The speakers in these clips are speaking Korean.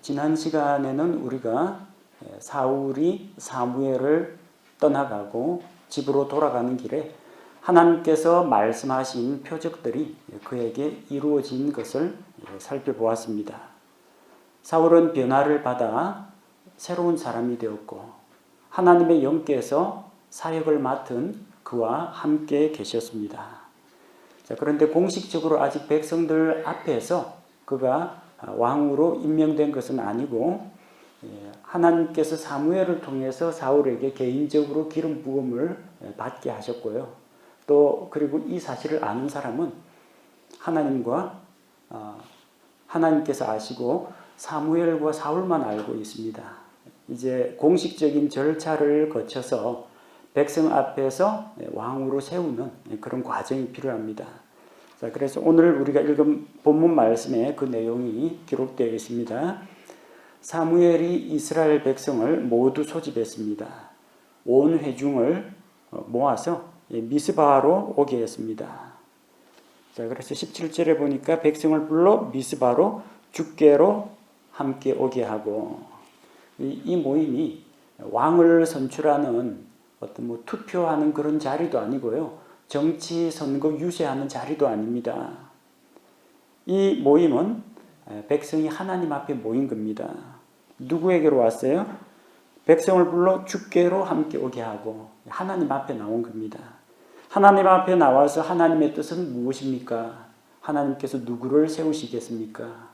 지난 시간에는 우리가 사울이 사무엘을 떠나가고 집으로 돌아가는 길에 하나님께서 말씀하신 표적들이 그에게 이루어진 것을 살펴보았습니다. 사울은 변화를 받아 새로운 사람이 되었고 하나님의 영께서 사역을 맡은 그와 함께 계셨습니다. 그런데 공식적으로 아직 백성들 앞에서 그가 왕으로 임명된 것은 아니고 하나님께서 사무엘을 통해서 사울에게 개인적으로 기름 부음을 받게 하셨고요. 또 그리고 이 사실을 아는 사람은 하나님께서 아시고 사무엘과 사울만 알고 있습니다. 이제 공식적인 절차를 거쳐서 백성 앞에서 왕으로 세우는 그런 과정이 필요합니다. 자, 그래서 오늘 우리가 읽은 본문 말씀에 그 내용이 기록되어 있습니다. 사무엘이 이스라엘 백성을 모두 소집했습니다. 온 회중을 모아서 미스바로 오게 했습니다. 자, 그래서 17절에 보니까 백성을 불러 미스바로 죽게로 함께 오게 하고, 이 모임이 왕을 선출하는 어떤 투표하는 그런 자리도 아니고요. 정치 선거 유세하는 자리도 아닙니다. 이 모임은 백성이 하나님 앞에 모인 겁니다. 누구에게로 왔어요? 백성을 불러 죽게로 함께 오게 하고 하나님 앞에 나온 겁니다. 하나님 앞에 나와서 하나님의 뜻은 무엇입니까? 하나님께서 누구를 세우시겠습니까?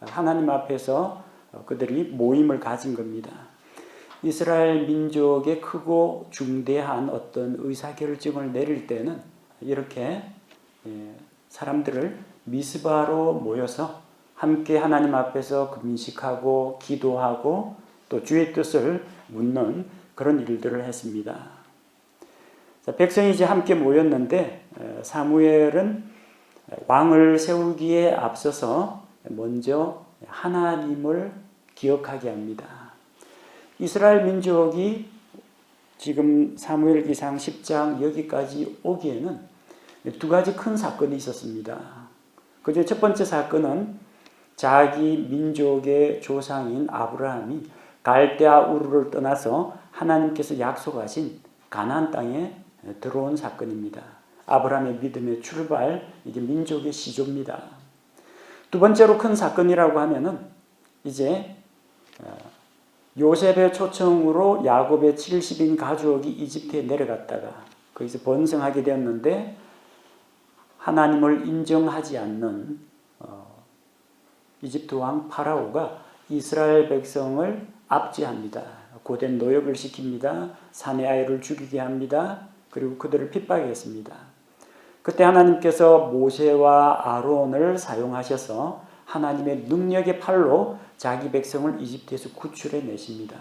하나님 앞에서 그들이 모임을 가진 겁니다. 이스라엘 민족의 크고 중대한 어떤 의사결정을 내릴 때는 이렇게 사람들을 미스바로 모여서 함께 하나님 앞에서 금식하고 기도하고 또 주의 뜻을 묻는 그런 일들을 했습니다. 자, 백성이 이제 함께 모였는데 사무엘은 왕을 세우기에 앞서서 먼저 하나님을 기억하게 합니다. 이스라엘 민족이 지금 사무엘기상 10장 여기까지 오기에는 두 가지 큰 사건이 있었습니다. 그중 첫 번째 사건은 자기 민족의 조상인 아브라함이 갈대아 우르를 떠나서 하나님께서 약속하신 가나안 땅에 들어온 사건입니다. 아브라함의 믿음의 출발, 이게 민족의 시조입니다. 두 번째로 큰 사건이라고 하면은 이제 요셉의 초청으로 야곱의 70인 가족이 이집트에 내려갔다가 거기서 번성하게 되었는데 하나님을 인정하지 않는 이집트 왕 파라오가 이스라엘 백성을 압제합니다. 고된 노역을 시킵니다. 사내 아이를 죽이게 합니다. 그리고 그들을 핍박했습니다. 그때 하나님께서 모세와 아론을 사용하셔서 하나님의 능력의 팔로 자기 백성을 이집트에서 구출해 내십니다.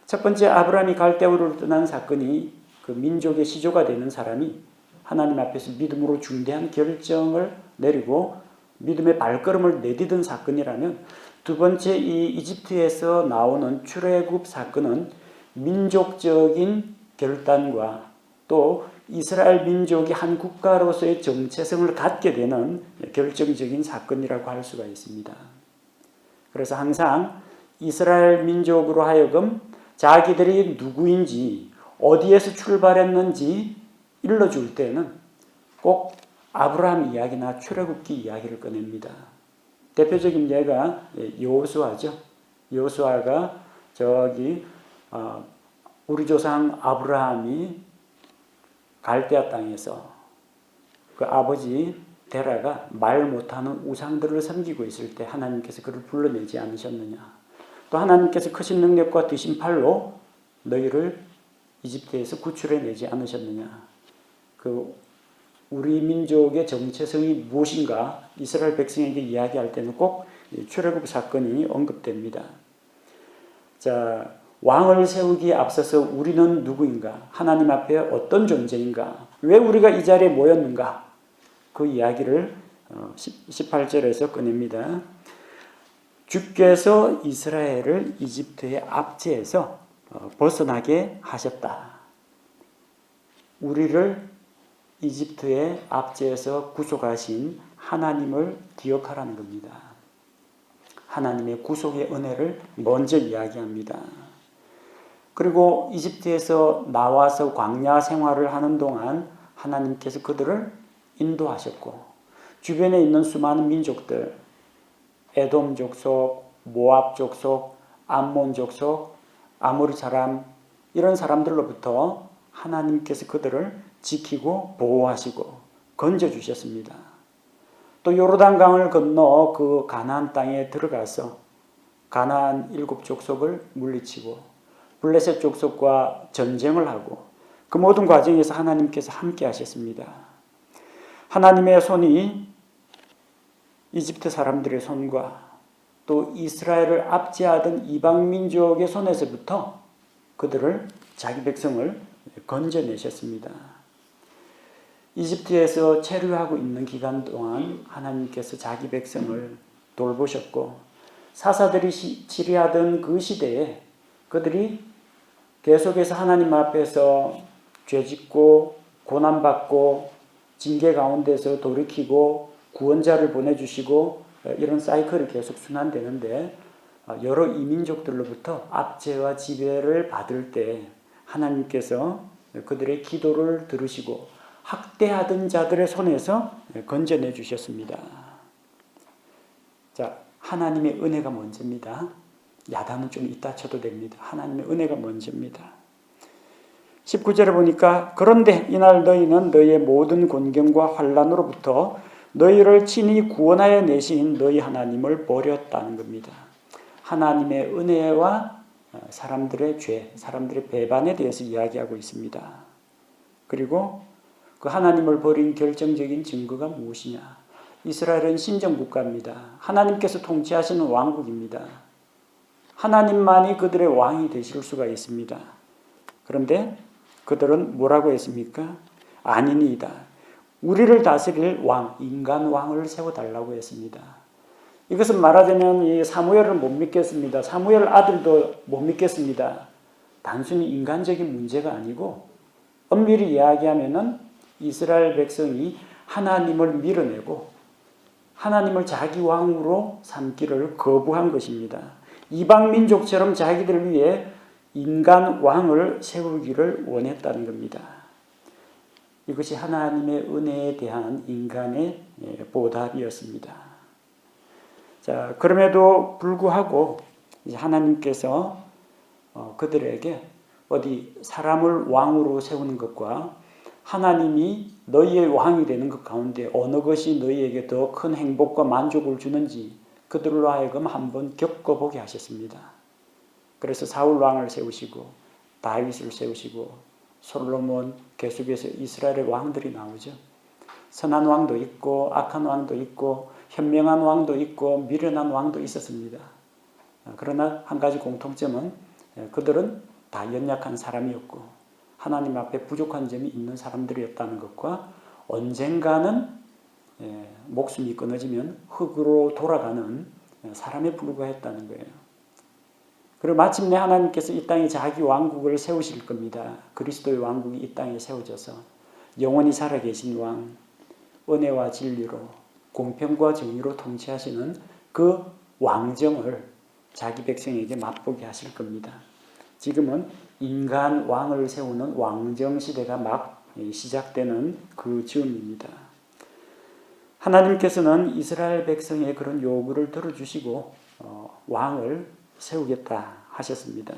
첫 번째 아브라함이 갈대아우르를 떠난 사건이 그 민족의 시조가 되는 사람이 하나님 앞에서 믿음으로 중대한 결정을 내리고 믿음의 발걸음을 내디딘 사건이라면, 두 번째 이 이집트에서 나오는 출애굽 사건은 민족적인 결단과 또 이스라엘 민족이 한 국가로서의 정체성을 갖게 되는 결정적인 사건이라고 할 수가 있습니다. 그래서 항상 이스라엘 민족으로 하여금 자기들이 누구인지 어디에서 출발했는지 일러줄 때는 꼭 아브라함 이야기나 출애굽기 이야기를 꺼냅니다. 대표적인 예가 여호수아죠. 여호수아가 저기 우리 조상 아브라함이 갈대아 땅에서 그 아버지 데라가 말 못하는 우상들을 섬기고 있을 때 하나님께서 그를 불러내지 않으셨느냐. 또 하나님께서 크신 능력과 드신 팔로 너희를 이집트에서 구출해내지 않으셨느냐. 그 우리 민족의 정체성이 무엇인가 이스라엘 백성에게 이야기할 때는 꼭 출애굽 사건이 언급됩니다. 자, 왕을 세우기에 앞서서 우리는 누구인가? 하나님 앞에 어떤 존재인가? 왜 우리가 이 자리에 모였는가? 그 이야기를 18절에서 꺼냅니다. 주께서 이스라엘을 이집트의 압제에서 벗어나게 하셨다. 우리를 이집트의 압제에서 구속하신 하나님을 기억하라는 겁니다. 하나님의 구속의 은혜를 먼저 이야기합니다. 그리고 이집트에서 나와서 광야 생활을 하는 동안 하나님께서 그들을 인도하셨고 주변에 있는 수많은 민족들, 에돔 족속, 모압 족속, 암몬 족속, 아모리 사람 이런 사람들로부터 하나님께서 그들을 지키고 보호하시고 건져주셨습니다. 또 요르단강을 건너 그 가나안 땅에 들어가서 가나안 7족속을 물리치고 블레셋 족속과 전쟁을 하고 그 모든 과정에서 하나님께서 함께 하셨습니다. 하나님의 손이 이집트 사람들의 손과 또 이스라엘을 압제하던 이방 민족의 손에서부터 그들을 자기 백성을 건져내셨습니다. 이집트에서 체류하고 있는 기간 동안 하나님께서 자기 백성을 돌보셨고 사사들이 치리하던 그 시대에 그들이 계속해서 하나님 앞에서 죄짓고 고난받고 징계 가운데서 돌이키고 구원자를 보내주시고 이런 사이클이 계속 순환되는데 여러 이민족들로부터 압제와 지배를 받을 때 하나님께서 그들의 기도를 들으시고 학대하던 자들의 손에서 건져내 주셨습니다. 자, 하나님의 은혜가 먼저입니다. 야단은 좀 이따 쳐도 됩니다. 하나님의 은혜가 먼저입니다. 19절에 보니까 그런데 이날 너희는 너희의 모든 곤경과 환난으로부터 너희를 친히 구원하여 내신 너희 하나님을 버렸다는 겁니다. 하나님의 은혜와 사람들의 죄, 사람들의 배반에 대해서 이야기하고 있습니다. 그리고 그 하나님을 버린 결정적인 증거가 무엇이냐? 이스라엘은 신정국가입니다. 하나님께서 통치하시는 왕국입니다. 하나님만이 그들의 왕이 되실 수가 있습니다. 그런데 그들은 뭐라고 했습니까? 아니니이다. 우리를 다스릴 왕, 인간 왕을 세워달라고 했습니다. 이것은 말하자면 이 사무엘을 못 믿겠습니다. 사무엘 아들도 못 믿겠습니다. 단순히 인간적인 문제가 아니고 엄밀히 이야기하면은 이스라엘 백성이 하나님을 밀어내고 하나님을 자기 왕으로 삼기를 거부한 것입니다. 이방 민족처럼 자기들을 위해 인간 왕을 세우기를 원했다는 겁니다. 이것이 하나님의 은혜에 대한 인간의 보답이었습니다. 자, 그럼에도 불구하고 하나님께서 그들에게 어디 사람을 왕으로 세우는 것과 하나님이 너희의 왕이 되는 것 가운데 어느 것이 너희에게 더 큰 행복과 만족을 주는지 그들로 하여금 한번 겪어보게 하셨습니다. 그래서 사울 왕을 세우시고 다윗을 세우시고 솔로몬, 계속해서 이스라엘의 왕들이 나오죠. 선한 왕도 있고 악한 왕도 있고 현명한 왕도 있고 미련한 왕도 있었습니다. 그러나 한 가지 공통점은 그들은 다 연약한 사람이었고 하나님 앞에 부족한 점이 있는 사람들이었다는 것과 언젠가는 목숨이 끊어지면 흙으로 돌아가는 사람에 불과했다는 거예요. 그리고 마침내 하나님께서 이 땅에 자기 왕국을 세우실 겁니다. 그리스도의 왕국이 이 땅에 세워져서 영원히 살아계신 왕, 은혜와 진리로 공평과 정의로 통치하시는 그 왕정을 자기 백성에게 맛보게 하실 겁니다. 지금은 인간 왕을 세우는 왕정 시대가 막 시작되는 그 즈음입니다. 하나님께서는 이스라엘 백성의 그런 요구를 들어주시고 왕을 세우겠다 하셨습니다.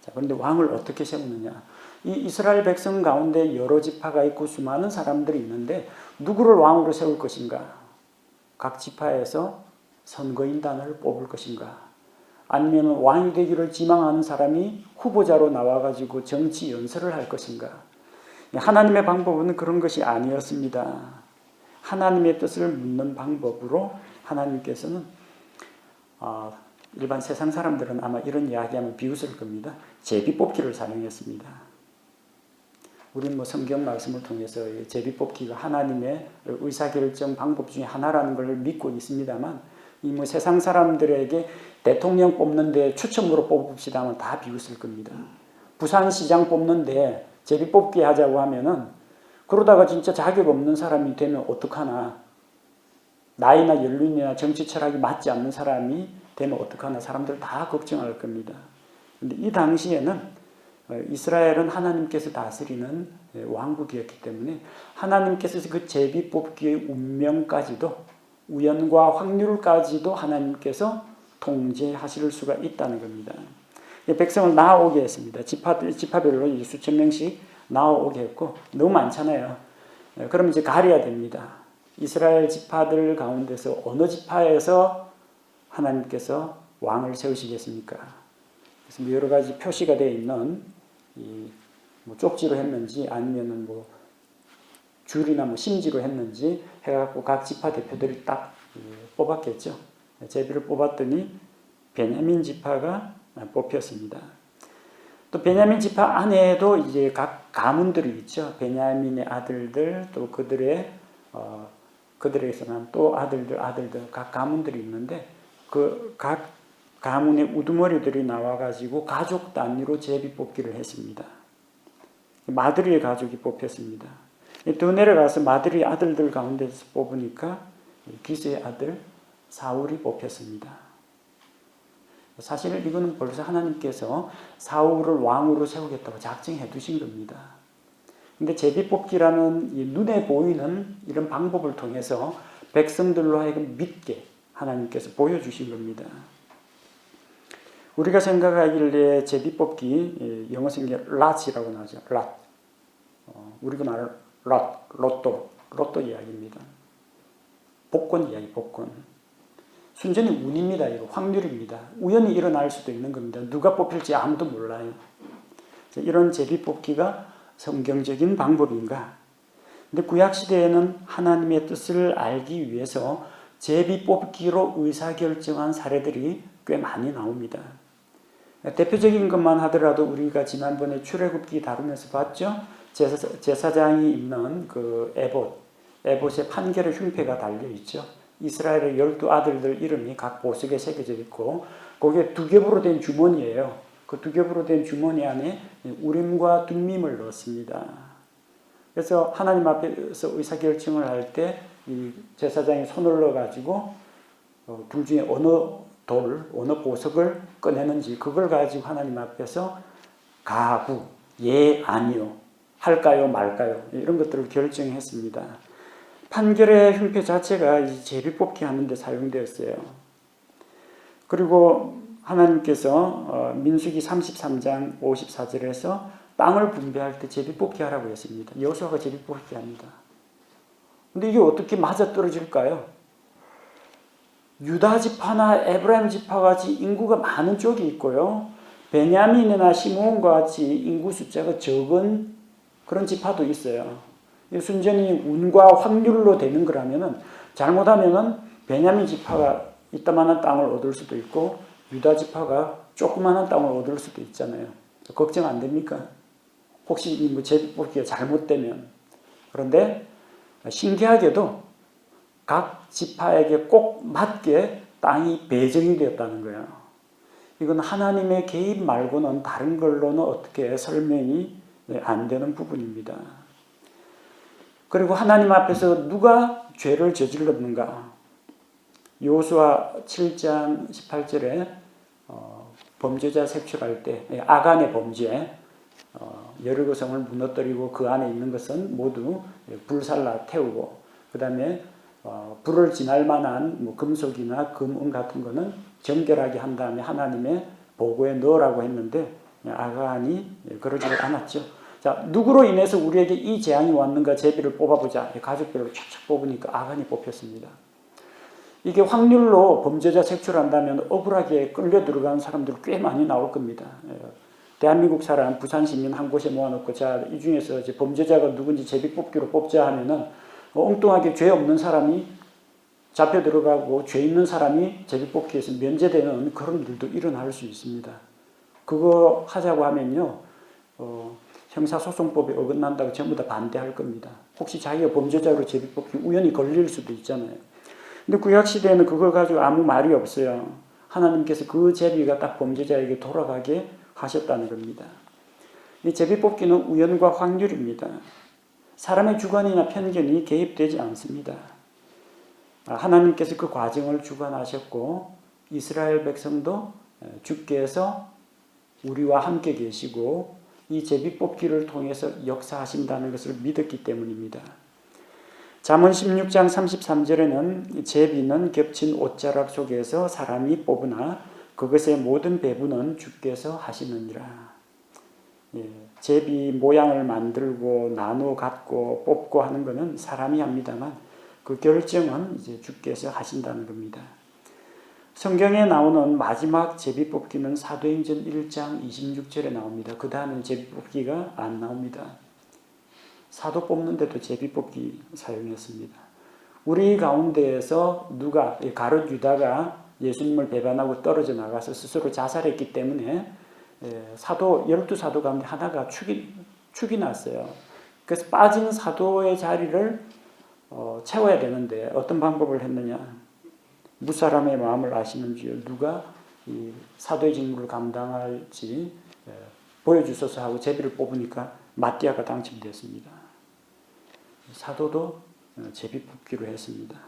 자, 그런데 왕을 어떻게 세우느냐? 이 이스라엘 백성 가운데 여러 지파가 있고 수많은 사람들이 있는데 누구를 왕으로 세울 것인가? 각 지파에서 선거인단을 뽑을 것인가? 아니면 왕이 되기를 지망하는 사람이 후보자로 나와가지고 정치 연설을 할 것인가? 하나님의 방법은 그런 것이 아니었습니다. 하나님의 뜻을 묻는 방법으로 하나님께서는 일반 세상 사람들은 아마 이런 이야기하면 비웃을 겁니다. 제비뽑기를 사용했습니다. 우리는 성경 말씀을 통해서 제비뽑기가 하나님의 의사결정 방법 중에 하나라는 걸 믿고 있습니다만 이 세상 사람들에게 대통령 뽑는데 추첨으로 뽑읍시다 하면 다 비웃을 겁니다. 부산시장 뽑는데 제비뽑기 하자고 하면은 그러다가 진짜 자격 없는 사람이 되면 어떡하나. 나이나 연륜이나 정치 철학이 맞지 않는 사람이 되면 어떡하나 사람들 다 걱정할 겁니다. 근데 이 당시에는 이스라엘은 하나님께서 다스리는 왕국이었기 때문에 하나님께서 그 제비 뽑기의 운명까지도 우연과 확률까지도 하나님께서 통제하실 수가 있다는 겁니다. 백성을 나아오게 했습니다. 지파별로 수천 명씩 나아오게 했고 너무 많잖아요. 그럼 이제 가려야 됩니다. 이스라엘 지파들 가운데서 어느 지파에서 하나님께서 왕을 세우시겠습니까? 그래서 여러 가지 표시가 되어 있는 뭐 쪽지로 했는지 아니면은 뭐 줄이나 뭐 심지로 했는지 해갖고 각 지파 대표들이 딱 뽑았겠죠. 제비를 뽑았더니 베냐민 지파가 뽑혔습니다. 또 베냐민 지파 안에도 이제 각 가문들이 있죠. 베냐민의 아들들 또 그들에게서 난 또 아들들 각 가문들이 있는데 그 각 가문의 우두머리들이 나와가지고 가족 단위로 제비 뽑기를 했습니다. 마드리의 가족이 뽑혔습니다. 더 내려가서 마드리 아들들 가운데서 뽑으니까 기스의 아들 사울이 뽑혔습니다. 사실 이거는 벌써 하나님께서 사울을 왕으로 세우겠다고 작정해 두신 겁니다. 근데 제비뽑기라는 이 눈에 보이는 이런 방법을 통해서 백성들로 하여금 믿게 하나님께서 보여주신 겁니다. 우리가 생각하길래 제비뽑기 영어 성경 랏이라고 나오죠. 랏. 우리가 말하는 로또 이야기입니다. 복권 이야기, 복권. 순전히 운입니다. 이거 확률입니다. 우연히 일어날 수도 있는 겁니다. 누가 뽑힐지 아무도 몰라요. 이런 제비뽑기가 성경적인 방법인가? 근데 구약시대에는 하나님의 뜻을 알기 위해서 제비뽑기로 의사결정한 사례들이 꽤 많이 나옵니다. 대표적인 것만 하더라도 우리가 지난번에 출애굽기 다루면서 봤죠? 제사장이 입는 그 에봇에 판결의 흉패가 달려있죠. 이스라엘의 12아들들 이름이 각 보석에 새겨져 있고 거기에 두 겹으로 된 주머니예요. 그 두 겹으로 된 주머니 안에 우림과 둠밈을 넣었습니다. 그래서 하나님 앞에서 의사결정을 할 때 이 제사장이 손을 넣어가지고 둘 중에 어느 보석을 꺼내는지 그걸 가지고 하나님 앞에서 가구, 예, 아니요, 할까요, 말까요 이런 것들을 결정했습니다. 판결의 흉패 자체가 이 제비뽑기 하는데 사용되었어요. 그리고 하나님께서 민수기 33장 54절에서 땅을 분배할 때 제비뽑기 하라고 했습니다. 여호수아가 제비뽑기 합니다. 근데 이게 어떻게 맞아떨어질까요? 유다 지파나 에브라임 지파 같이 인구가 많은 쪽이 있고요. 베냐민이나 시므온과 같이 인구 숫자가 적은 그런 지파도 있어요. 순전히 운과 확률로 되는 거라면은 잘못하면은 베냐민 지파가 이따만한 땅을 얻을 수도 있고 유다 지파가 조그만한 땅을 얻을 수도 있잖아요. 걱정 안 됩니까? 혹시 뭐 제비뽑기가 잘못되면. 그런데 신기하게도 각 지파에게 꼭 맞게 땅이 배정이 되었다는 거예요. 이건 하나님의 개입 말고는 다른 걸로는 어떻게 설명이 안 되는 부분입니다. 그리고 하나님 앞에서 누가 죄를 저질렀는가? 여호수아 7장 18절에 범죄자 색출할 때 아간의 범죄 여리고 성을 무너뜨리고 그 안에 있는 것은 모두 불살라 태우고 그 다음에 불을 지날 만한 뭐 금속이나 금은 같은 거는 정결하게 한 다음에 하나님의 보고에 넣으라고 했는데 아간이 그러지를 않았죠. 자, 누구로 인해서 우리에게 이 재앙이 왔는가 제비를 뽑아보자. 가족별로 착착 뽑으니까 아간이 뽑혔습니다. 이게 확률로 범죄자 색출한다면 억울하게 끌려 들어간 사람들 꽤 많이 나올 겁니다. 대한민국 사람 부산 시민 한 곳에 모아놓고 자, 이 중에서 이제 범죄자가 누군지 제비뽑기로 뽑자 하면은 엉뚱하게 죄 없는 사람이 잡혀 들어가고 죄 있는 사람이 제비뽑기에서 면제되는 그런 일도 일어날 수 있습니다. 그거 하자고 하면요, 형사소송법에 어긋난다고 전부 다 반대할 겁니다. 혹시 자기가 범죄자로 제비뽑기 우연히 걸릴 수도 있잖아요. 근데 구약시대에는 그걸 가지고 아무 말이 없어요. 하나님께서 그 제비가 딱 범죄자에게 돌아가게 하셨다는 겁니다. 이 제비뽑기는 우연과 확률입니다. 사람의 주관이나 편견이 개입되지 않습니다. 하나님께서 그 과정을 주관하셨고 이스라엘 백성도 주께서 우리와 함께 계시고 이 제비뽑기를 통해서 역사하신다는 것을 믿었기 때문입니다. 잠언 16장 33절에는 제비는 겹친 옷자락 속에서 사람이 뽑으나 그것의 모든 배분은 주께서 하시느니라. 제비 모양을 만들고 나누어 갖고 뽑고 하는 것은 사람이 합니다만 그 결정은 이제 주께서 하신다는 겁니다. 성경에 나오는 마지막 제비뽑기는 사도행전 1장 26절에 나옵니다. 그 다음에 제비뽑기가 안 나옵니다. 사도 뽑는데도 제비뽑기 사용했습니다. 우리 가운데에서 누가 가룟 유다가 예수님을 배반하고 떨어져 나가서 스스로 자살했기 때문에 사도 12사도 가운데 하나가 축이 났어요. 그래서 빠진 사도의 자리를 채워야 되는데 어떤 방법을 했느냐. 무사람의 마음을 아시는지요. 누가 이 사도의 직무를 감당할지 보여주소서 하고 제비를 뽑으니까 마띠아가 당첨되었습니다. 사도도 제비 뽑기로 했습니다.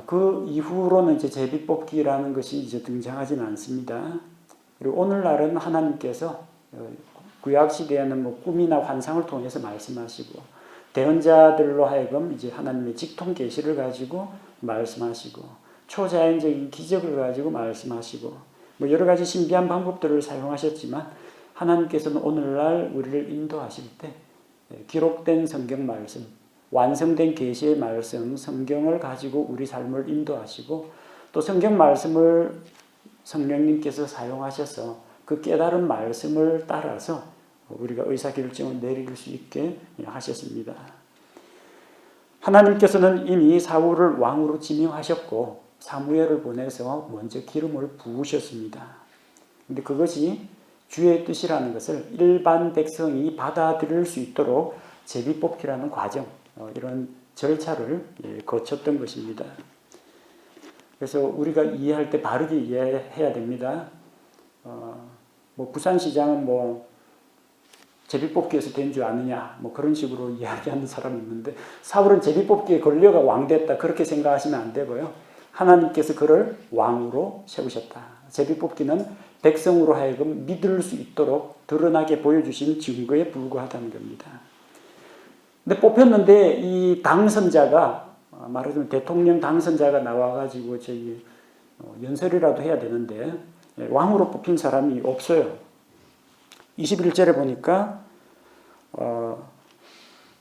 그 이후로는 이제 제비 뽑기라는 것이 이제 등장하지는 않습니다. 그리고 오늘날은 하나님께서 구약 시대에는 뭐 꿈이나 환상을 통해서 말씀하시고 대언자들로 하여금 이제 하나님의 직통 계시를 가지고 말씀하시고 초자연적인 기적을 가지고 말씀하시고 뭐 여러 가지 신비한 방법들을 사용하셨지만 하나님께서는 오늘날 우리를 인도하실 때 기록된 성경 말씀, 완성된 계시의 말씀, 성경을 가지고 우리 삶을 인도하시고 또 성경 말씀을 성령님께서 사용하셔서 그 깨달은 말씀을 따라서 우리가 의사결정을 내릴 수 있게 하셨습니다. 하나님께서는 이미 사울을 왕으로 지명하셨고 사무엘을 보내서 먼저 기름을 부으셨습니다. 그런데 그것이 주의 뜻이라는 것을 일반 백성이 받아들일 수 있도록 제비뽑기라는 과정, 이런 절차를 거쳤던 것입니다. 그래서 우리가 이해할 때 바르게 이해해야 됩니다. 뭐 부산시장은 뭐 제비뽑기에서 된 줄 아느냐 뭐 그런 식으로 이야기하는 사람이 있는데 사울은 제비뽑기에 걸려가 왕 됐다 그렇게 생각하시면 안 되고요. 하나님께서 그를 왕으로 세우셨다. 제비뽑기는 백성으로 하여금 믿을 수 있도록 드러나게 보여주신 증거에 불과하다는 겁니다. 근데 뽑혔는데 이 당선자가 말하자면 대통령 당선자가 나와가지고 저기 연설이라도 해야 되는데 왕으로 뽑힌 사람이 없어요. 21절에 보니까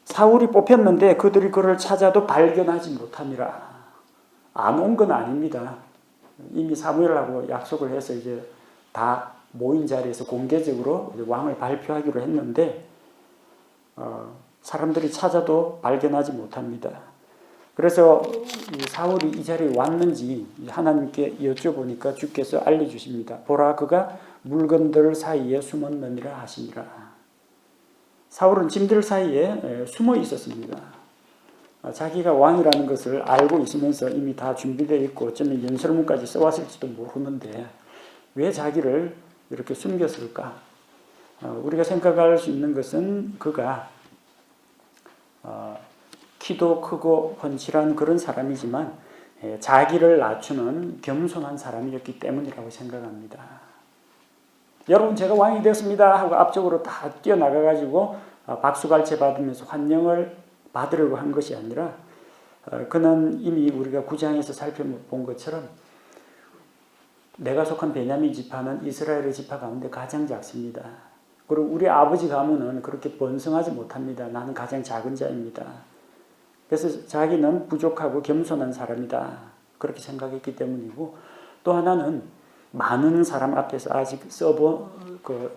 사울이 뽑혔는데 그들이 그를 찾아도 발견하지 못함이라. 안 온 건 아닙니다. 이미 사무엘하고 약속을 해서 이제 다 모인 자리에서 공개적으로 왕을 발표하기로 했는데 사람들이 찾아도 발견하지 못합니다. 그래서 사울이 이 자리에 왔는지 하나님께 여쭤보니까 주께서 알려주십니다. 보라 그가 물건들 사이에 숨었느니라 하시니라. 사울은 짐들 사이에 숨어 있었습니다. 자기가 왕이라는 것을 알고 있으면서 이미 다 준비되어 있고 어쩌면 연설문까지 써왔을지도 모르는데 왜 자기를 이렇게 숨겼을까? 우리가 생각할 수 있는 것은 그가 키도 크고 훤칠한 그런 사람이지만 자기를 낮추는 겸손한 사람이었기 때문이라고 생각합니다. 여러분 제가 왕이 되었습니다 하고 앞쪽으로 다 뛰어나가가지고 박수갈채 받으면서 환영을 받으려고 한 것이 아니라 그는 이미 우리가 9장에서 살펴본 것처럼 내가 속한 베냐민 지파는 이스라엘의 지파 가운데 가장 작습니다. 그리고 우리 아버지 가문은 그렇게 번성하지 못합니다. 나는 가장 작은 자입니다. 그래서 자기는 부족하고 겸손한 사람이다. 그렇게 생각했기 때문이고 또 하나는 많은 사람 앞에서 아직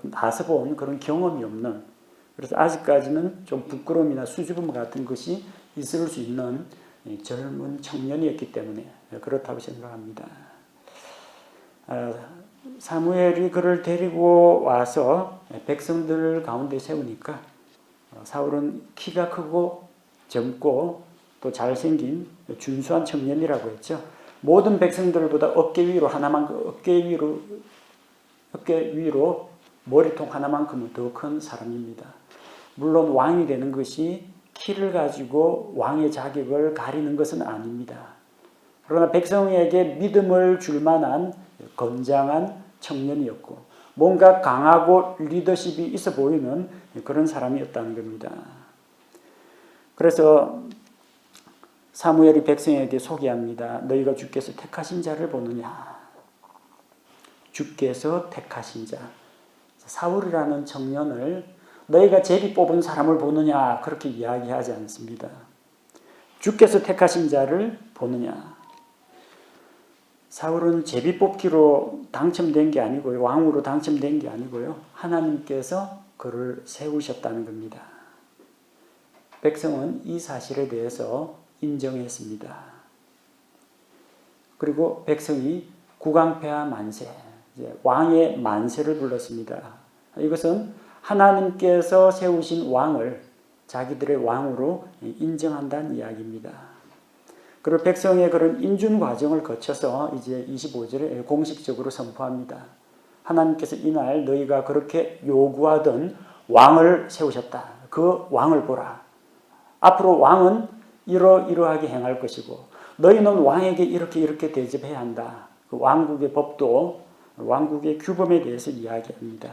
나서본 그런 경험이 없는 그래서 아직까지는 좀 부끄러움이나 수줍음 같은 것이 있을 수 있는 젊은 청년이었기 때문에 그렇다고 생각합니다. 사무엘이 그를 데리고 와서 백성들 가운데 세우니까 사울은 키가 크고 젊고 또 잘생긴 준수한 청년이라고 했죠. 모든 백성들보다 어깨 위로 머리통 하나만큼은 더 큰 사람입니다. 물론 왕이 되는 것이 키를 가지고 왕의 자격을 가리는 것은 아닙니다. 그러나 백성에게 믿음을 줄 만한 건장한 청년이었고 뭔가 강하고 리더십이 있어 보이는 그런 사람이었다는 겁니다. 그래서 사무엘이 백성에게 소개합니다. 너희가 주께서 택하신 자를 보느냐. 주께서 택하신 자. 사울이라는 청년을 너희가 제비 뽑은 사람을 보느냐 그렇게 이야기하지 않습니다. 주께서 택하신 자를 보느냐. 사울은 제비 뽑기로 당첨된 게 아니고요. 왕으로 당첨된 게 아니고요. 하나님께서 그를 세우셨다는 겁니다. 백성은 이 사실에 대해서 인정했습니다. 그리고 백성이 국왕폐하 만세, 왕의 만세를 불렀습니다. 이것은 하나님께서 세우신 왕을 자기들의 왕으로 인정한다는 이야기입니다. 그리고 백성의 그런 인준 과정을 거쳐서 이제 25절에 공식적으로 선포합니다. 하나님께서 이날 너희가 그렇게 요구하던 왕을 세우셨다. 그 왕을 보라. 앞으로 왕은 이러이러하게 행할 것이고 너희는 왕에게 이렇게 대접해야 한다. 그 왕국의 법도 왕국의 규범에 대해서 이야기합니다.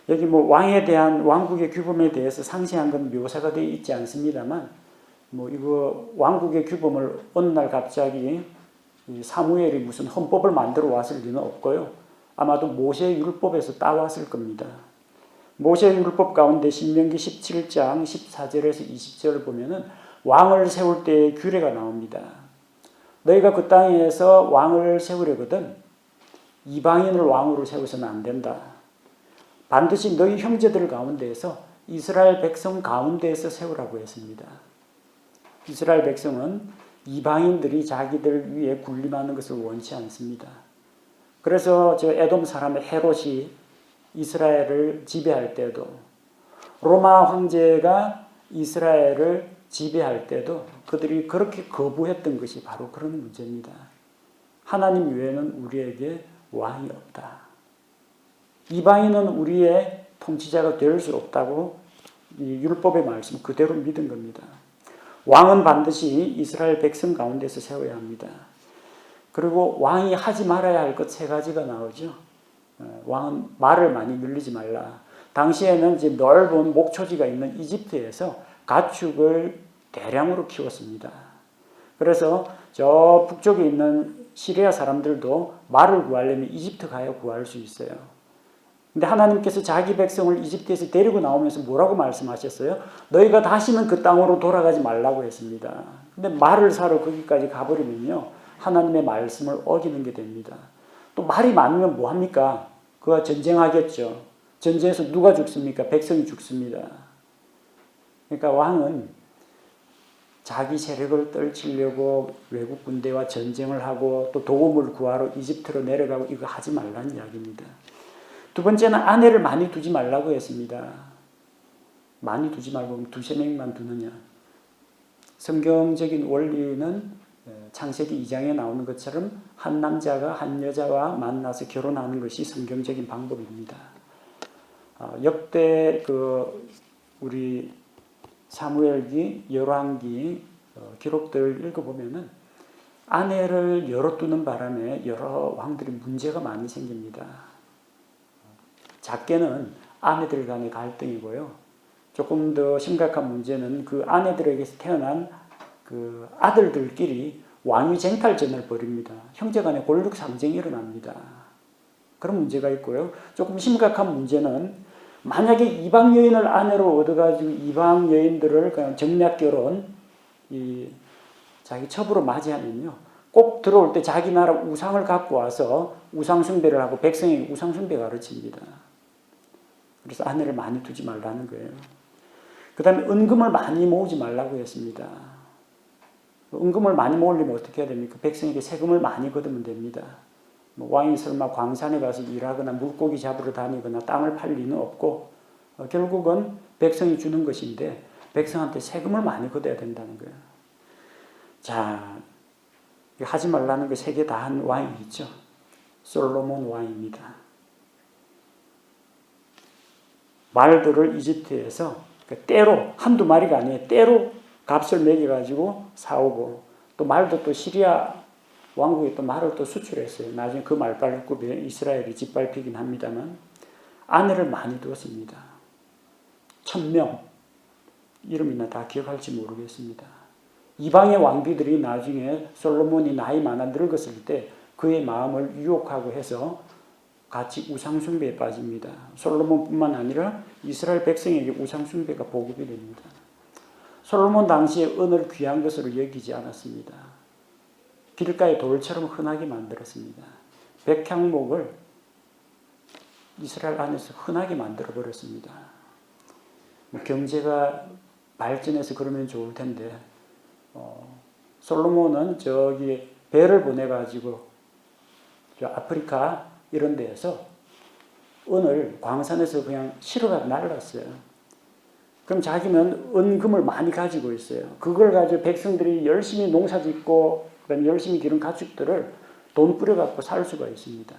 여기 왕에 대한 왕국의 규범에 대해서 상세한 건 묘사가 되어 있지 않습니다만 이거 왕국의 규범을 어느 날 갑자기 사무엘이 무슨 헌법을 만들어 왔을 리는 없고요. 아마도 모세 율법에서 따왔을 겁니다. 모세 율법 가운데 신명기 17장 14절에서 20절을 보면은 왕을 세울 때의 규례가 나옵니다. 너희가 그 땅에서 왕을 세우려거든 이방인을 왕으로 세워서는 안 된다. 반드시 너희 형제들 가운데에서 이스라엘 백성 가운데에서 세우라고 했습니다. 이스라엘 백성은 이방인들이 자기들 위에 군림하는 것을 원치 않습니다. 그래서 저 에돔 사람의 헤롯이 이스라엘을 지배할 때도 로마 황제가 이스라엘을 지배할 때도 그들이 그렇게 거부했던 것이 바로 그런 문제입니다. 하나님 외에는 우리에게 왕이 없다. 이방인은 우리의 통치자가 될 수 없다고 이 율법의 말씀 그대로 믿은 겁니다. 왕은 반드시 이스라엘 백성 가운데서 세워야 합니다. 그리고 왕이 하지 말아야 할 것 세 가지가 나오죠. 왕은 말을 많이 늘리지 말라. 당시에는 이제 넓은 목초지가 있는 이집트에서 가축을 대량으로 키웠습니다. 그래서 저 북쪽에 있는 시리아 사람들도 말을 구하려면 이집트 가야 구할 수 있어요. 근데 하나님께서 자기 백성을 이집트에서 데리고 나오면서 뭐라고 말씀하셨어요? 너희가 다시는 그 땅으로 돌아가지 말라고 했습니다. 근데 말을 사러 거기까지 가버리면요. 하나님의 말씀을 어기는 게 됩니다. 또 말이 많으면 뭐합니까? 그와 전쟁하겠죠. 전쟁에서 누가 죽습니까? 백성이 죽습니다. 그러니까 왕은 자기 세력을 떨치려고 외국 군대와 전쟁을 하고 또 도움을 구하러 이집트로 내려가고 이거 하지 말라는 이야기입니다. 두 번째는 아내를 많이 두지 말라고 했습니다. 많이 두지 말고 두세 명만 두느냐. 성경적인 원리는 창세기 2장에 나오는 것처럼 한 남자가 한 여자와 만나서 결혼하는 것이 성경적인 방법입니다. 역대 우리 사무엘기, 열왕기 기록들 읽어보면은 아내를 여러 두는 바람에 여러 왕들이 문제가 많이 생깁니다. 작게는 아내들 간의 갈등이고요. 조금 더 심각한 문제는 그 아내들에게서 태어난 그 아들들끼리 왕위 쟁탈전을 벌입니다. 형제 간의 권력 상쟁이 일어납니다. 그런 문제가 있고요. 조금 심각한 문제는 만약에 이방 여인을 아내로 얻어가지고 이방 여인들을 그냥 정략 결혼, 자기 첩으로 맞이하면요. 꼭 들어올 때 자기 나라 우상을 갖고 와서 우상 숭배를 하고 백성에게 우상 숭배 가르칩니다. 그래서 아내를 많이 두지 말라는 거예요. 그 다음에 은금을 많이 모으지 말라고 했습니다. 은금을 많이 모으려면 어떻게 해야 됩니까? 백성에게 세금을 많이 걷으면 됩니다. 왕이 설마 광산에 가서 일하거나 물고기 잡으러 다니거나 땅을 팔 리는 없고 결국은 백성이 주는 것인데 백성한테 세금을 많이 걷어야 된다는 거예요. 자, 하지 말라는 거 세 개 다 한 왕이 있죠. 솔로몬 왕입니다. 말들을 이집트에서 때로 한두 마리가 아니에요. 때로 값을 매겨가지고 사오고 또 말도 또 시리아 왕국에 또 말을 또 수출했어요. 나중에 그 말발굽에 이스라엘이 짓밟히긴 합니다만 아내를 많이 두었습니다. 1000명. 이름이나 다 기억할지 모르겠습니다. 이방의 왕비들이 나중에 솔로몬이 나이 많아 늙었을 때 그의 마음을 유혹하고 해서 같이 우상숭배에 빠집니다. 솔로몬뿐만 아니라 이스라엘 백성에게 우상숭배가 보급이 됩니다. 솔로몬 당시에 은을 귀한 것으로 여기지 않았습니다. 길가의 돌처럼 흔하게 만들었습니다. 백향목을 이스라엘 안에서 흔하게 만들어버렸습니다. 경제가 발전해서 그러면 좋을 텐데 솔로몬은 저기 배를 보내가지고 저 아프리카 이런 데에서 은을 광산에서 그냥 실어가 날랐어요. 그럼 자기는 은금을 많이 가지고 있어요. 그걸 가지고 백성들이 열심히 농사 짓고 그다음에 열심히 기른 가축들을 돈 뿌려갖고 살 수가 있습니다.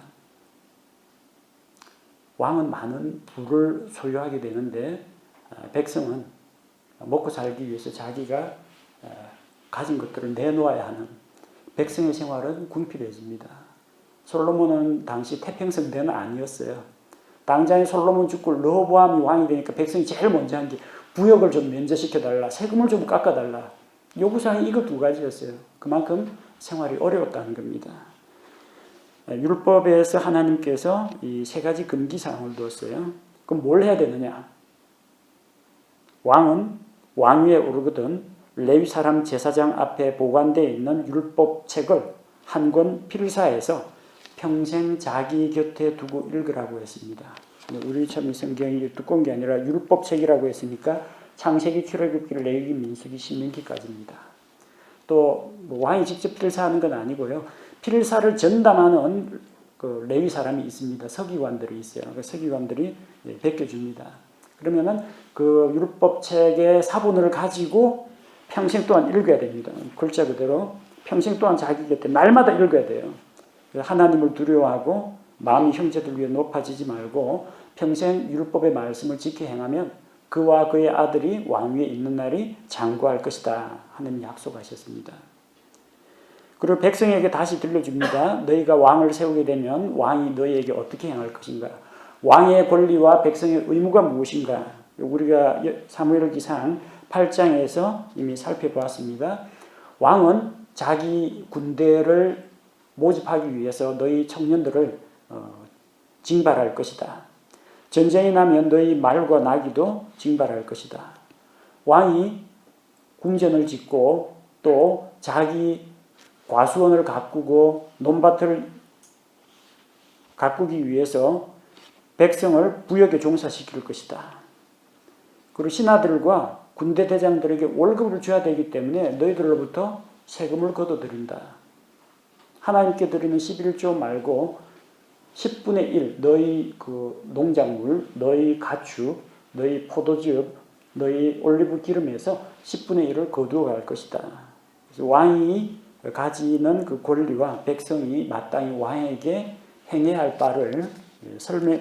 왕은 많은 부를 소유하게 되는데 백성은 먹고 살기 위해서 자기가 가진 것들을 내놓아야 하는 백성의 생활은 궁핍해집니다. 솔로몬은 당시 태평성대는 아니었어요. 당장에 솔로몬 죽고 르호보암이 왕이 되니까 백성이 제일 먼저 한 게 부역을 좀 면제시켜달라, 세금을 좀 깎아달라. 요구사항이 이거 두 가지였어요. 그만큼 생활이 어려웠다는 겁니다. 율법에서 하나님께서 이 세 가지 금기사항을 두었어요. 그럼 뭘 해야 되느냐? 왕은 왕위에 오르거든 레위 사람 제사장 앞에 보관되어 있는 율법책을 한 권 필사해서 평생 자기 곁에 두고 읽으라고 했습니다. 우리 참 성경이 두꺼운 게 아니라 율법책이라고 했으니까 창세기, 출애굽기, 레위기, 민수기, 신명기까지입니다. 또 왕이 직접 필사하는 건 아니고요. 필사를 전담하는 그 레위 사람이 있습니다. 서기관들이 있어요. 그 서기관들이 베껴줍니다. 그러면은 그 율법책의 사본을 가지고 평생 동안 읽어야 됩니다. 글자 그대로 평생 동안 자기 곁에 날마다 읽어야 돼요. 하나님을 두려워하고 마음이 형제들 위해 높아지지 말고 평생 율법의 말씀을 지켜 행하면 그와 그의 아들이 왕위에 있는 날이 장구할 것이다. 하나님이 약속하셨습니다. 그리고 백성에게 다시 들려줍니다. 너희가 왕을 세우게 되면 왕이 너희에게 어떻게 행할 것인가? 왕의 권리와 백성의 의무가 무엇인가? 우리가 사무엘기상 8장에서 이미 살펴보았습니다. 왕은 자기 군대를 모집하기 위해서 너희 청년들을 징발할 것이다. 전쟁이 나면 너희 말과 나귀도 징발할 것이다. 왕이 궁전을 짓고 또 자기 과수원을 가꾸고 논밭을 가꾸기 위해서 백성을 부역에 종사시킬 것이다. 그리고 신하들과 군대 대장들에게 월급을 줘야 되기 때문에 너희들로부터 세금을 걷어들인다. 하나님께 드리는 11조 말고 10분의 1 너희 그 농작물, 너희 가축, 너희 포도즙, 너희 올리브 기름에서 10분의 1을 거두어 갈 것이다. 그래서 왕이 가지는 그 권리와 백성이 마땅히 왕에게 행해야 할 바를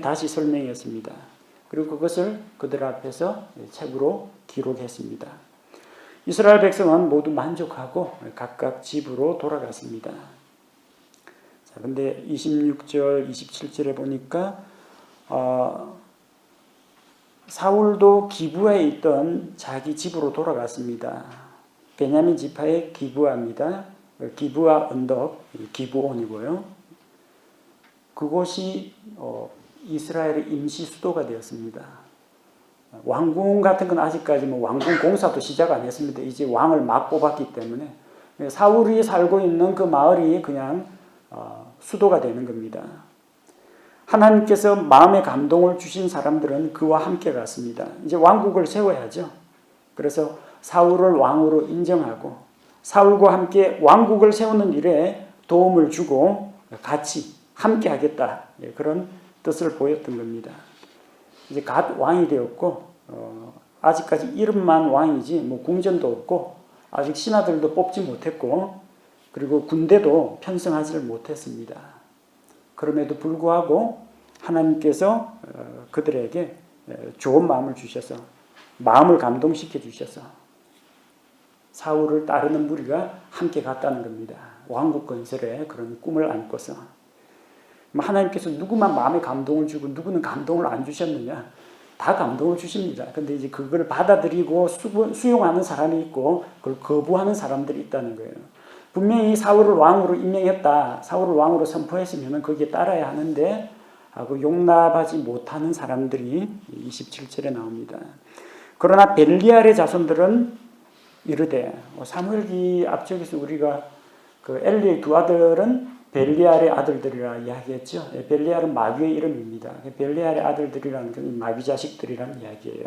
다시 설명했습니다. 그리고 그것을 그들 앞에서 책으로 기록했습니다. 이스라엘 백성은 모두 만족하고 각각 집으로 돌아갔습니다. 자, 근데 26절, 27절에 보니까 사울도 기브아에 있던 자기 집으로 돌아갔습니다. 베냐민 지파의 기브아입니다. 기브아 언덕, 기브온이고요. 그곳이 이스라엘의 임시 수도가 되었습니다. 왕궁 같은 건 아직까지 왕궁 공사도 시작 안 했습니다. 이제 왕을 막 뽑았기 때문에 사울이 살고 있는 그 마을이 그냥 수도가 되는 겁니다. 하나님께서 마음의 감동을 주신 사람들은 그와 함께 갔습니다. 이제 왕국을 세워야죠. 그래서 사울을 왕으로 인정하고 사울과 함께 왕국을 세우는 일에 도움을 주고 같이 함께 하겠다. 그런 뜻을 보였던 겁니다. 이제 갓 왕이 되었고 아직까지 이름만 왕이지 궁전도 없고 아직 신하들도 뽑지 못했고 그리고 군대도 편성하지를 못했습니다. 그럼에도 불구하고 하나님께서 그들에게 좋은 마음을 주셔서 마음을 감동시켜 주셔서 사울을 따르는 무리가 함께 갔다는 겁니다. 왕국 건설에 그런 꿈을 안고서. 하나님께서 누구만 마음에 감동을 주고 누구는 감동을 안 주셨느냐? 다 감동을 주십니다. 근데 이제 그걸 받아들이고 수용하는 사람이 있고 그걸 거부하는 사람들이 있다는 거예요. 분명히 사울을 왕으로 임명했다. 사울을 왕으로 선포했으면 거기에 따라야 하는데 하고 용납하지 못하는 사람들이 27절에 나옵니다. 그러나 벨리알의 자손들은 이르되, 사무엘기 앞쪽에서 우리가 그 엘리의 두 아들은 벨리알의 아들들이라 이야기했죠. 벨리알은 마귀의 이름입니다. 벨리알의 아들들이라는 건 마귀 자식들이라는 이야기예요.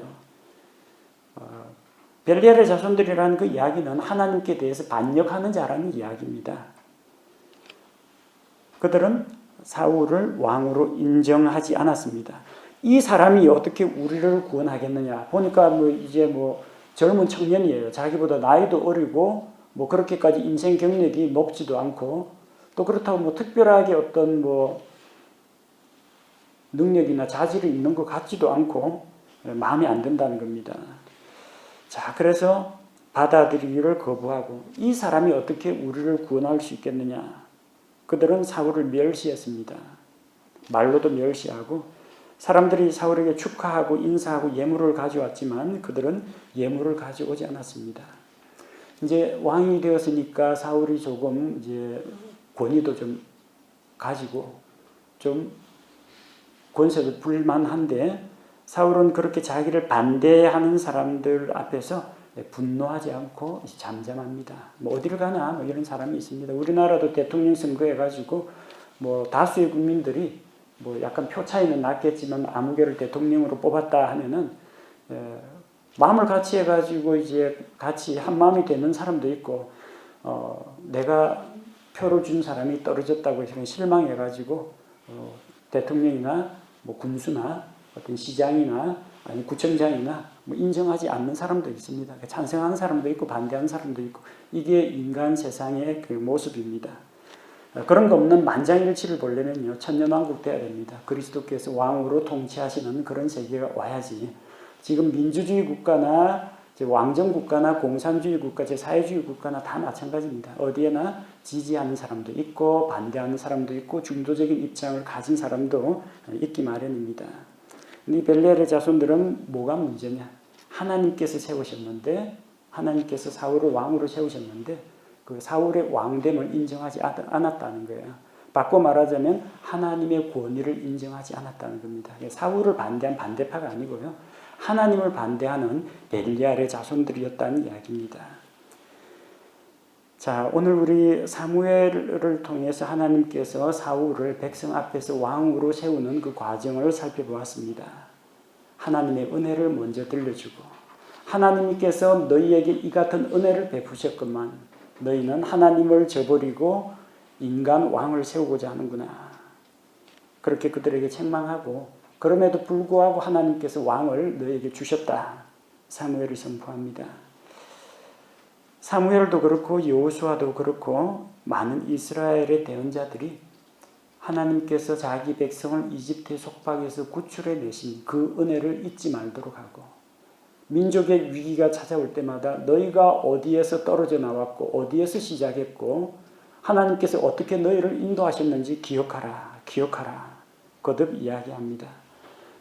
벨리알의 자손들이라는 그 이야기는 하나님께 대해서 반역하는 자라는 이야기입니다. 그들은 사울을 왕으로 인정하지 않았습니다. 이 사람이 어떻게 우리를 구원하겠느냐? 보니까 이제 젊은 청년이에요. 자기보다 나이도 어리고 그렇게까지 인생 경력이 높지도 않고 또 그렇다고 특별하게 어떤 능력이나 자질이 있는 것 같지도 않고 마음에 안 든다는 겁니다. 자, 그래서 받아들이기를 거부하고 이 사람이 어떻게 우리를 구원할 수 있겠느냐? 그들은 사울을 멸시했습니다. 말로도 멸시하고 사람들이 사울에게 축하하고 인사하고 예물을 가져왔지만 그들은 예물을 가져오지 않았습니다. 이제 왕이 되었으니까 사울이 조금 이제 권위도 좀 가지고 좀 권세도 불만한데 사울은 그렇게 자기를 반대하는 사람들 앞에서 분노하지 않고 잠잠합니다. 어디를 가나 이런 사람이 있습니다. 우리나라도 대통령 선거해가지고 다수의 국민들이 약간 표 차이는 났겠지만 아무개를 대통령으로 뽑았다 하면은 마음을 같이 해가지고 이제 같이 한 마음이 되는 사람도 있고 내가 표를 준 사람이 떨어졌다고 해서 실망해가지고 대통령이나 군수나 어떤 시장이나 아니 구청장이나 인정하지 않는 사람도 있습니다. 찬성하는 사람도 있고 반대하는 사람도 있고 이게 인간 세상의 그 모습입니다. 그런 거 없는 만장일치를 보려면요 천년왕국 돼야 됩니다. 그리스도께서 왕으로 통치하시는 그런 세계가 와야지. 지금 민주주의 국가나 왕정 국가나 공산주의 국가, 사회주의 국가나 다 마찬가지입니다. 어디에나 지지하는 사람도 있고 반대하는 사람도 있고 중도적인 입장을 가진 사람도 있기 마련입니다. 이 벨리알의 자손들은 뭐가 문제냐? 하나님께서 세우셨는데 하나님께서 사울을 왕으로 세우셨는데 그 사울의 왕됨을 인정하지 않았다는 거예요. 바꿔 말하자면 하나님의 권위를 인정하지 않았다는 겁니다. 사울을 반대한 반대파가 아니고요. 하나님을 반대하는 벨리알의 자손들이었다는 이야기입니다. 자, 오늘 우리 사무엘을 통해서 하나님께서 사울을 백성 앞에서 왕으로 세우는 그 과정을 살펴보았습니다. 하나님의 은혜를 먼저 들려주고 하나님께서 너희에게 이 같은 은혜를 베푸셨건만 너희는 하나님을 저버리고 인간 왕을 세우고자 하는구나. 그렇게 그들에게 책망하고 그럼에도 불구하고 하나님께서 왕을 너에게 주셨다. 사무엘이 선포합니다. 사무엘도 그렇고 여호수아도 그렇고 많은 이스라엘의 대언자들이 하나님께서 자기 백성을 이집트의 속박에서 구출해 내신 그 은혜를 잊지 말도록 하고 민족의 위기가 찾아올 때마다 너희가 어디에서 떨어져 나왔고 어디에서 시작했고 하나님께서 어떻게 너희를 인도하셨는지 기억하라. 거듭 이야기합니다.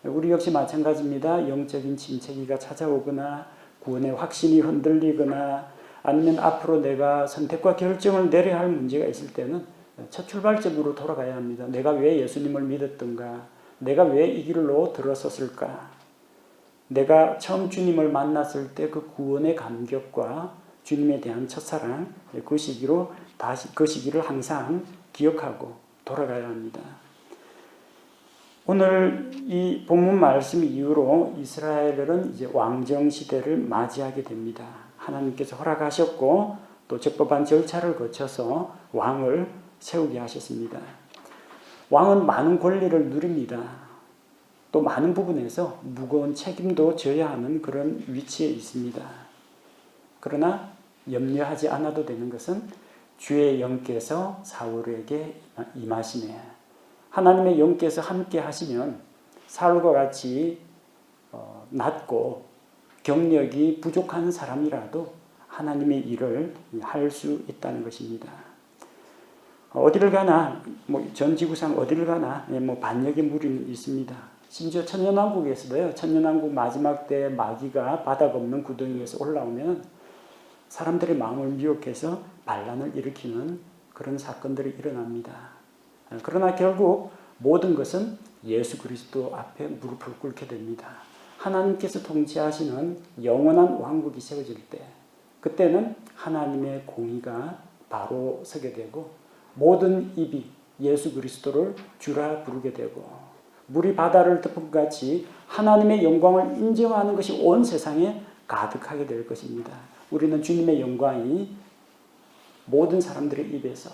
우리 역시 마찬가지입니다. 영적인 침체기가 찾아오거나 구원의 확신이 흔들리거나 아니면 앞으로 내가 선택과 결정을 내려야 할 문제가 있을 때는 첫 출발점으로 돌아가야 합니다. 내가 왜 예수님을 믿었던가? 내가 왜 이 길로 들어섰을까? 내가 처음 주님을 만났을 때 그 구원의 감격과 주님에 대한 첫사랑, 그 시기를 항상 기억하고 돌아가야 합니다. 오늘 이 본문 말씀 이후로 이스라엘은 이제 왕정 시대를 맞이하게 됩니다. 하나님께서 허락하셨고 또 적법한 절차를 거쳐서 왕을 세우게 하셨습니다. 왕은 많은 권리를 누립니다. 또 많은 부분에서 무거운 책임도 져야 하는 그런 위치에 있습니다. 그러나 염려하지 않아도 되는 것은 주의 영께서 사울에게 임하시네. 하나님의 영께서 함께 하시면 사울과 같이 낮고 경력이 부족한 사람이라도 하나님의 일을 할 수 있다는 것입니다. 어디를 가나 전 지구상 어디를 가나 반역의 무리는 있습니다. 심지어 천년왕국에서도요. 천년왕국 마지막 때 마귀가 바닥 없는 구덩이에서 올라오면 사람들의 마음을 미혹해서 반란을 일으키는 그런 사건들이 일어납니다. 그러나 결국 모든 것은 예수 그리스도 앞에 무릎을 꿇게 됩니다. 하나님께서 통치하시는 영원한 왕국이 세워질 때 그때는 하나님의 공의가 바로 서게 되고 모든 입이 예수 그리스도를 주라 부르게 되고 물이 바다를 덮은 것 같이 하나님의 영광을 인정하는 것이 온 세상에 가득하게 될 것입니다. 우리는 주님의 영광이 모든 사람들의 입에서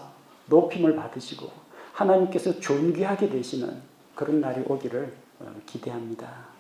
높임을 받으시고 하나님께서 존귀하게 되시는 그런 날이 오기를 기대합니다.